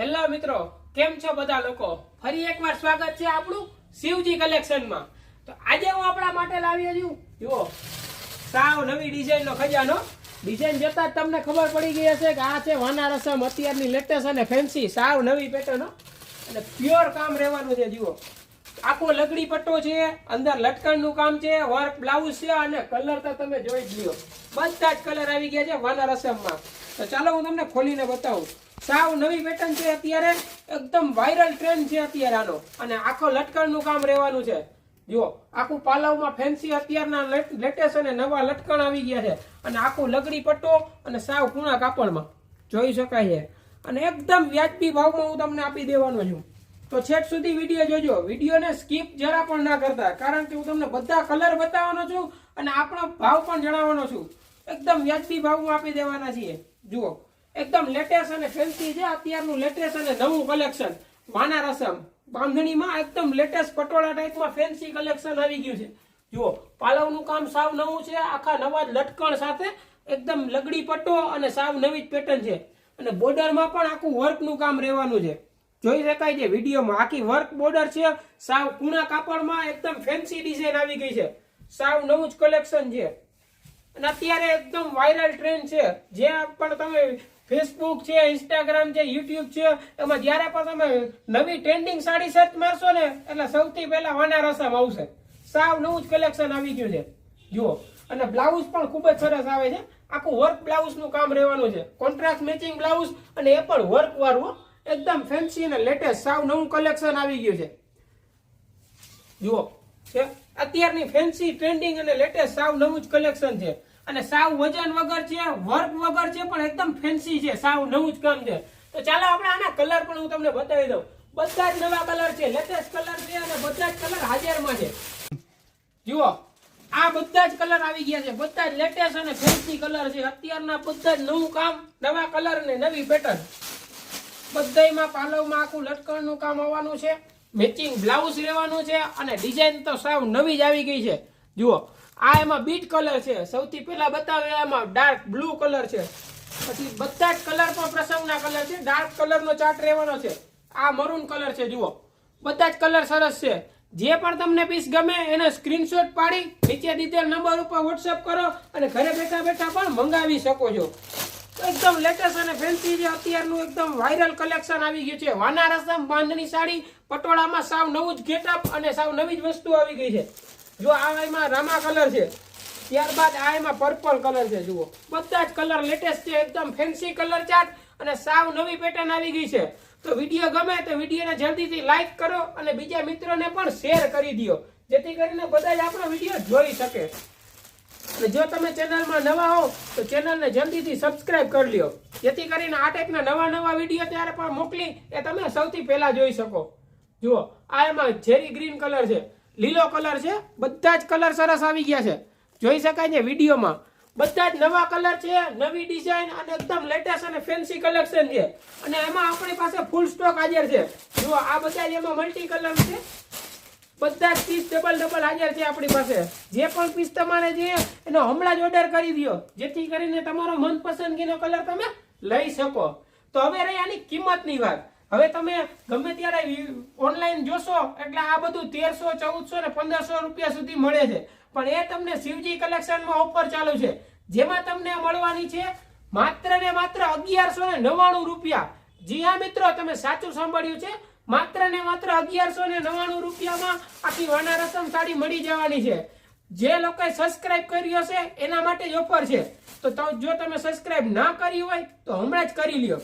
Hello મિત્રો, કેમ છો બધા લોકો? ફરી એકવાર સ્વાગત છે આપણું શિવજી કલેક્શનમાં. તો આજે હું આપણા માટે લાવી છું, જુઓ, સાવ નવી ડિઝાઇનનો ખજાનો. ડિઝાઇન જોતા જ તમને ખબર પડી ગઈ હશે કે આ છે વાના રસમ, અત્યારની લેટેસ્ટ અને ફેન્સી સાવ નવી પેટર્ન અને પ્યોર કામ રહેવાનું છે. જુઓ, આખો લગડી પટ્ટો છે, અંદર લટકણનું કામ છે, વર્ક બ્લાઉઝ છે અને કલર તો તમે જોઈ જ લ્યો. બધા જ કલર આવી ગયા છે વાના રસમમાં. તો ચાલો હું તમને ખોલીને બતાવું. સાવ નવી પેટર્ન છે, અત્યારે એકદમ વાયરલ ટ્રેન્ડ છે અત્યારે આનો. અને આખો લટકણનું કામ રહેવાનું છે. જુઓ, આખું પાલવમાં ફેન્સી અત્યારના લેટેસ્ટ અને નવા લટકણ આવી ગયા છે. અને આખું લગડી પટ્ટો અને સાવ કૂણા કાપડમાં જોઈ શકાય છે. અને એકદમ વ્યાજબી ભાવમાં હું તમને આપી દેવાનો છું. તો છેક સુધી વિડીયો જોજો, વિડીયોને સ્કીપ જરા પણ ના કરતા, કારણ કે હું તમને બધા કલર બતાવવાનો છું અને આપણો ભાવ પણ જણાવવાનો છું. એકદમ વ્યાજબી ભાવમાં આપી દેવાના છીએ. જુઓ, એકદમ લેટેસ્ટ અને ફેન્સી છે અત્યારનું લેટેસ્ટ અને નવું કલેક્શન. વાના રસમ બાંધણીમાં એકદમ લેટેસ્ટ પટોળા ટાઈપમાં ફેન્સી કલેક્શન આવી ગયું છે. જુઓ, પાલવનું કામ સાવ નવું છે, આખા નવા લટકણ સાથે એકદમ લગડી પટ્ટો અને સાવ નવી જ પેટર્ન છે. અને બોર્ડરમાં પણ આખું વર્કનું કામ રહેવાનું છે. જોઈ શકાય છે વિડીયોમાં, આખી વર્ક બોર્ડર છે, સાવ કૂણા કાપડમાં એકદમ ફેન્સી ડિઝાઇન આવી ગઈ છે. સાવ નવું જ કલેક્શન છે અને અત્યારે એકદમ વાયરલ ટ્રેન્ડ છે. જે પણ તમે ફેસબુક છે, ઇન્સ્ટાગ્રામ છે, યુટ્યુબ છે, એમાં જ્યારે પણ તમે નવી ટ્રેન્ડિંગ સાડી સર્ચ મારશો ને એટલે સૌથી પહેલા વાના રસમ આવશે. સાવ નવું જ કલેક્શન આવી ગયું છે. જુઓ, અને બ્લાઉઝ પણ ખૂબ જ સરસ આવે છે. આખું વર્ક બ્લાઉઝનું કામ રહેવાનું છે, કોન્ટ્રાસ્ટ મેચિંગ બ્લાઉઝ અને એ પણ વર્ક વાળું, એકદમ ફેન્સી અને લેટેસ્ટ સાવ નવું કલેક્શન આવી ગયું છે. જુઓ, અત્યારની ફેન્સી ટ્રેન્ડિંગ અને લેટેસ્ટ સાવ નવું જ કલેક્શન છે. અને સાવ વજન વગર છે, વર્ક વગર છે, પણ એકદમ ફેન્સી છે, સાવ નવું જ કામ છે. તો ચાલો આપણે આના કલર પણ હું તમને બતાવી દઉં. બધા જ નવા કલર છે, લેટેસ્ટ કલર છે અને બધા જ કલર હાજરમાં છે. જુઓ, આ બધા જ કલર આવી ગયા છે, બધા જ લેટેસ્ટ અને ફેન્સી કલર છે. અત્યારના બધા જ નવું કામ, નવા કલર અને નવી પેટર્ન. બધાયમાં પાલવમાં આખું લટકણનું કામ આવવાનું છે, મેચિંગ બ્લાઉઝ રહેવાનું છે અને ડિઝાઇન તો સાવ નવી જ આવી ગઈ છે. જુઓ, આ એમાં બીટ કલર છે, સૌથી પહેલા બતાવ્યા એમાં ડાર્ક બ્લુ કલર છે. પછી બધા જ કલર પણ પ્રસંગના કલર છે, ડાર્ક કલરનો ચાર્ટ રહેવાનો છે. આ મરૂન કલર છે. જુઓ, બધા જ કલર સરસ છે. જે પણ તમને પીસ ગમે એને સ્ક્રીનશોટ પાડી નીચે દીધેલ નંબર ઉપર વોટ્સઅપ કરો અને ઘરે બેઠા બેઠા પણ મંગાવી શકો છો. એકદમ લેટેસ્ટ અને ફેન્સી છે, અત્યારનું એકદમ વાયરલ કલેક્શન આવી ગયું છે. વાના રસમ બાંધણી સાડી પટોળામાં સાવ નવું જ ગેટઅપ અને સાવ નવી જ વસ્તુ આવી ગઈ છે. જો આ એમાં રામા કલર છે, ત્યારબાદ આ એમાં પર્પલ કલર છે. જુઓ, બધા જ કલર લેટેસ્ટ છે, એકદમ ફેન્સી કલર ચાર્ટ અને સાવ નવી પેટર્ન આવી ગઈ છે. તો વિડીયો ગમે તો વિડીયોને જલ્દીથી લાઈક કરો અને બીજા મિત્રોને પણ શેર કરી દો, જેથી કરીને બધા જ આપણો વિડીયો જોઈ શકે. અને જો તમે ચેનલમાં નવા હો તો ચેનલને જલ્દીથી સબસ્ક્રાઇબ કરી લ્યો, જેથી કરીને આ ટાઈપના નવા વિડીયો ત્યારે પણ મોકલી એ તમે સૌથી પહેલા જોઈ શકો. જુઓ, આ એમાં ઝેરી ગ્રીન કલર છે, લીલો કલર છે, બધા જ કલર સરસ આવી ગયા છે. જોઈ શકાય છે વિડીયોમાં, બધા જ નવા કલર છે, નવી ડિઝાઇન અને એકદમ લેટેસ્ટ અને ફેન્સી કલેક્શન છે. અને એમાં આપણી પાસે ફૂલ સ્ટોક હાજર છે. જુઓ, આ બધા જ એમાં મલ્ટી કલર છે, બધા જ પીસ ડબલ હાજર છે આપણી પાસે. જે પણ પીસ તમારે જોઈએ એનો હમણાં જ ઓર્ડર કરી દો, જેથી કરીને તમારો મનપસંદગીનો કલર તમે લઈ શકો. તો હવે રહી આની કિંમતની વાત. હવે તમે ગમે ત્યારે ઓનલાઈન જોશો એટલે આ બધું 1300, 1400 ને 1500 રૂપિયા સુધી મળે છે. પણ એ તમને શિવજી કલેક્શનમાં ઓફર ચાલુ છે, જેમાં તમને મળવાની છે માત્ર ને માત્ર 1199 રૂપિયા. જી હા મિત્રો, તમે સાચું સાંભળ્યું છે, માત્ર ને માત્ર 1199 રૂપિયામાં આખી વાના રસમ સાડી મળી જવાની છે. જે લોકોએ સબસ્ક્રાઇબ કર્યો છે એના માટે જ ઓફર છે. તો જો તમે સબસ્ક્રાઇબ ના કરી હોય તો હમણાં જ કરી લ્યો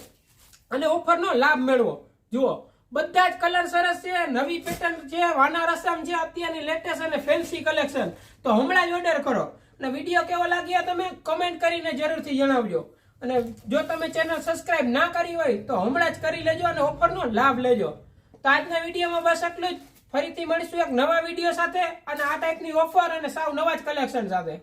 અને ઓફરનો લાભ મેળવો. જુઓ, બધા જ કલર સરસ છે, નવી પેટર્ન છે, વાના રસમ છે, અત્યારની લેટેસ્ટ અને ફેન્સી કલેક્શન. તો હમણાં જ ઓર્ડર કરો. અને વિડીયો કેવો લાગ્યો તમે કમેન્ટ કરીને જરૂરથી જણાવજો. અને જો તમે ચેનલ સબસ્ક્રાઇબ ના કરી હોય તો હમણાં જ કરી લેજો અને ઓફરનો લાભ લેજો. તો આજના વિડીયોમાં બસ એટલું જ. ફરીથી મળીશું એક નવા વિડીયો સાથે અને આ ટાઈપની ઓફર અને સાવ નવા જ કલેક્શન સાથે.